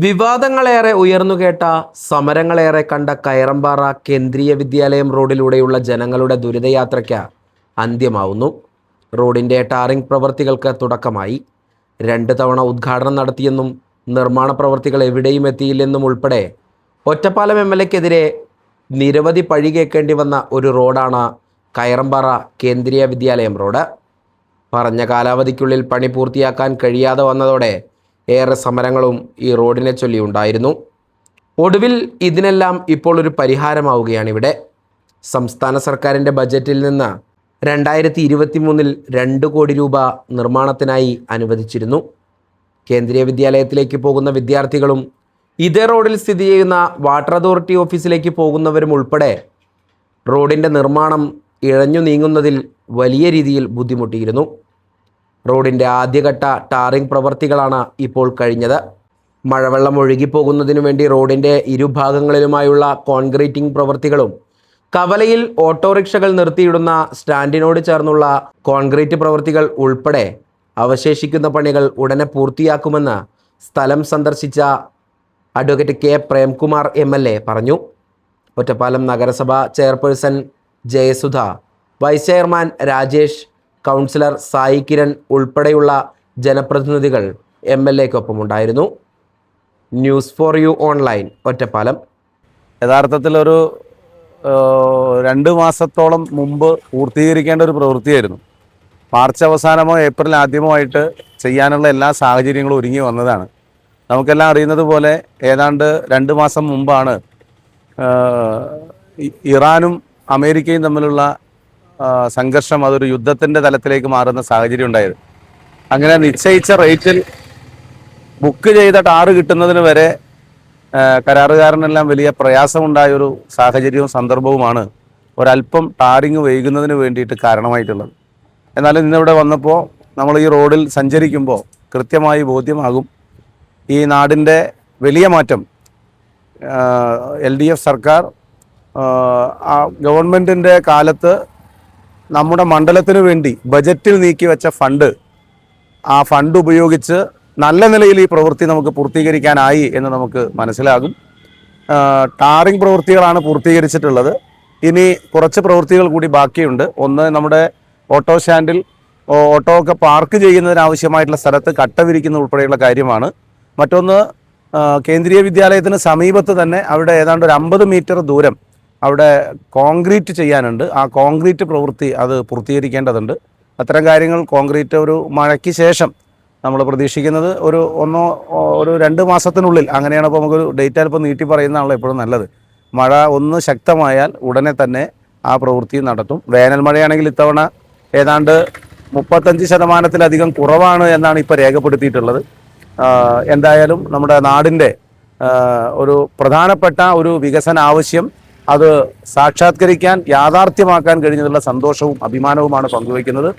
വിവാദങ്ങളേറെ ഉയർന്നുകേട്ട സമരങ്ങളേറെ കണ്ട കയറമ്പാറ കേന്ദ്രീയ വിദ്യാലയം റോഡിലൂടെയുള്ള ജനങ്ങളുടെ ദുരിതയാത്രയ്ക്ക് അന്ത്യമാവുന്നു. റോഡിൻ്റെ ടാറിംഗ് പ്രവൃത്തികൾക്ക് തുടക്കമായി. 2 തവണ ഉദ്ഘാടനം നടത്തിയെന്നും നിർമ്മാണ പ്രവൃത്തികൾ എവിടെയും എത്തിയില്ലെന്നും ഉൾപ്പെടെ ഒറ്റപ്പാലം MLAക്കെതിരെ നിരവധി പഴി കേൾക്കേണ്ടി വന്ന ഒരു റോഡാണ് കയറമ്പാറ കേന്ദ്രീയ വിദ്യാലയം റോഡ്. പറഞ്ഞ കാലാവധിക്കുള്ളിൽ പണി പൂർത്തിയാക്കാൻ കഴിയാതെ വന്നതോടെ ഏറെ സമരങ്ങളും ഈ റോഡിനെ ചൊല്ലിയുണ്ടായിരുന്നു. ഒടുവിൽ ഇതിനെല്ലാം ഇപ്പോൾ ഒരു പരിഹാരമാവുകയാണിവിടെ. സംസ്ഥാന സർക്കാരിൻ്റെ ബജറ്റിൽ നിന്ന് 2023 2 കോടി രൂപ നിർമ്മാണത്തിനായി അനുവദിച്ചിരുന്നു. കേന്ദ്രീയ വിദ്യാലയത്തിലേക്ക് പോകുന്ന വിദ്യാർത്ഥികളും ഇതേ റോഡിൽ സ്ഥിതി ചെയ്യുന്ന വാട്ടർ അതോറിറ്റി ഓഫീസിലേക്ക് പോകുന്നവരും ഉൾപ്പെടെ റോഡിൻ്റെ നിർമ്മാണം ഇഴഞ്ഞു നീങ്ങുന്നതിൽ വലിയ രീതിയിൽ ബുദ്ധിമുട്ടിയിരുന്നു. റോഡിൻ്റെ ആദ്യഘട്ട ടാറിംഗ് പ്രവൃത്തികളാണ് ഇപ്പോൾ കഴിഞ്ഞത്. മഴവെള്ളം ഒഴുകിപ്പോകുന്നതിനു വേണ്ടി റോഡിൻ്റെ ഇരുഭാഗങ്ങളിലുമായുള്ള കോൺക്രീറ്റിംഗ് പ്രവൃത്തികളും കവലയിൽ ഓട്ടോറിക്ഷകൾ നിർത്തിയിടുന്ന സ്റ്റാൻഡിനോട് ചേർന്നുള്ള കോൺക്രീറ്റ് പ്രവൃത്തികൾ ഉൾപ്പെടെ അവശേഷിക്കുന്ന പണികൾ ഉടനെ പൂർത്തിയാക്കുമെന്ന് സ്ഥലം സന്ദർശിച്ച അഡ്വക്കേറ്റ് കെ പ്രേംകുമാർ MLA പറഞ്ഞു. ഒറ്റപ്പാലം നഗരസഭ chairperson Jayasudha, vice chairman Rajesh, councillor Sai Kiran ഉൾപ്പെടെയുള്ള ജനപ്രതിനിധികൾ MLAക്കൊപ്പമുണ്ടായിരുന്നു. News for you online, Ottapalam. യഥാർത്ഥത്തിലൊരു 2 മാസത്തോളം മുമ്പ് പൂർത്തീകരിക്കേണ്ട ഒരു പ്രവൃത്തിയായിരുന്നു. മാർച്ച് അവസാനമോ ഏപ്രിൽ ആദ്യമോ ആയിട്ട് ചെയ്യാനുള്ള എല്ലാ സാഹചര്യങ്ങളും ഒരുങ്ങി വന്നതാണ്. നമുക്കെല്ലാം അറിയുന്നത് പോലെ ഏതാണ്ട് 2 മാസം മുമ്പാണ് ഇറാനും അമേരിക്കയും തമ്മിലുള്ള സംഘർഷം അതൊരു യുദ്ധത്തിൻ്റെ തലത്തിലേക്ക് മാറുന്ന സാഹചര്യം ഉണ്ടായത്. അങ്ങനെ നിശ്ചയിച്ച റേറ്റിൽ ബുക്ക് ചെയ്ത ടാറ് കിട്ടുന്നതിന് വരെ കരാറുകാരനെല്ലാം വലിയ പ്രയാസമുണ്ടായൊരു സാഹചര്യവും സന്ദർഭവുമാണ് ഒരല്പം ടാറിങ് വൈകുന്നതിന് വേണ്ടിയിട്ട് കാരണമായിട്ടുള്ളത്. എന്നാലും ഇന്നിവിടെ വന്നപ്പോൾ നമ്മൾ ഈ റോഡിൽ സഞ്ചരിക്കുമ്പോൾ കൃത്യമായി ബോധ്യമാകും ഈ നാടിൻ്റെ വലിയ മാറ്റം. LDF സർക്കാർ ഗവൺമെൻറ്റിൻ്റെ കാലത്ത് നമ്മുടെ മണ്ഡലത്തിന് വേണ്ടി ബജറ്റിൽ നീക്കി വെച്ച ആ ഫണ്ട് ഉപയോഗിച്ച് നല്ല നിലയിൽ ഈ പ്രവൃത്തി നമുക്ക് പൂർത്തീകരിക്കാനായി എന്ന് നമുക്ക് മനസ്സിലാകും. ടാറിംഗ് പ്രവൃത്തികളാണ് പൂർത്തീകരിച്ചിട്ടുള്ളത്. ഇനി കുറച്ച് പ്രവൃത്തികൾ കൂടി ബാക്കിയുണ്ട്. ഒന്ന്, നമ്മുടെ ഓട്ടോ സ്റ്റാൻഡിൽ ഓട്ടോ ഒക്കെ പാർക്ക് ചെയ്യുന്നതിനാവശ്യമായിട്ടുള്ള സ്ഥലത്ത് കട്ട വിരിക്കുന്ന ഉൾപ്പെടെയുള്ള കാര്യമാണ്. മറ്റൊന്ന്, കേന്ദ്രീയ വിദ്യാലയത്തിന് സമീപത്ത് തന്നെ അവിടെ ഏതാണ്ട് ഒരു 50 മീറ്റർ ദൂരം അവിടെ കോൺക്രീറ്റ് ചെയ്യാനുണ്ട്. ആ കോൺക്രീറ്റ് പ്രവൃത്തി അത് പൂർത്തീകരിക്കേണ്ടതുണ്ട്. അത്തരം കാര്യങ്ങൾ കോൺക്രീറ്റ് ഒരു മഴയ്ക്ക് ശേഷം നമ്മൾ പ്രതീക്ഷിക്കുന്നത് ഒരു 2 മാസത്തിനുള്ളിൽ, അങ്ങനെയാണ്. ഇപ്പോൾ നമുക്കൊരു ഡേറ്റ് അല്പം നീട്ടി പറയുന്നതാണല്ലോ എപ്പോഴും നല്ലത്. മഴ ഒന്ന് ശക്തമായാൽ ഉടനെ തന്നെ ആ പ്രവൃത്തി നടത്തും. വേനൽ മഴയാണെങ്കിൽ ഇത്തവണ ഏതാണ്ട് 35% കുറവാണ് എന്നാണ് ഇപ്പോൾ രേഖപ്പെടുത്തിയിട്ടുള്ളത്. എന്തായാലും നമ്മുടെ നാടിൻ്റെ ഒരു പ്രധാനപ്പെട്ട ഒരു വികസന ആവശ്യം അത് സാക്ഷാത്കരിക്കാൻ, യാഥാർത്ഥ്യമാക്കാൻ കഴിഞ്ഞതിലുള്ള സന്തോഷവും അഭിമാനവുമാണ് പങ്കുവയ്ക്കുന്നത്.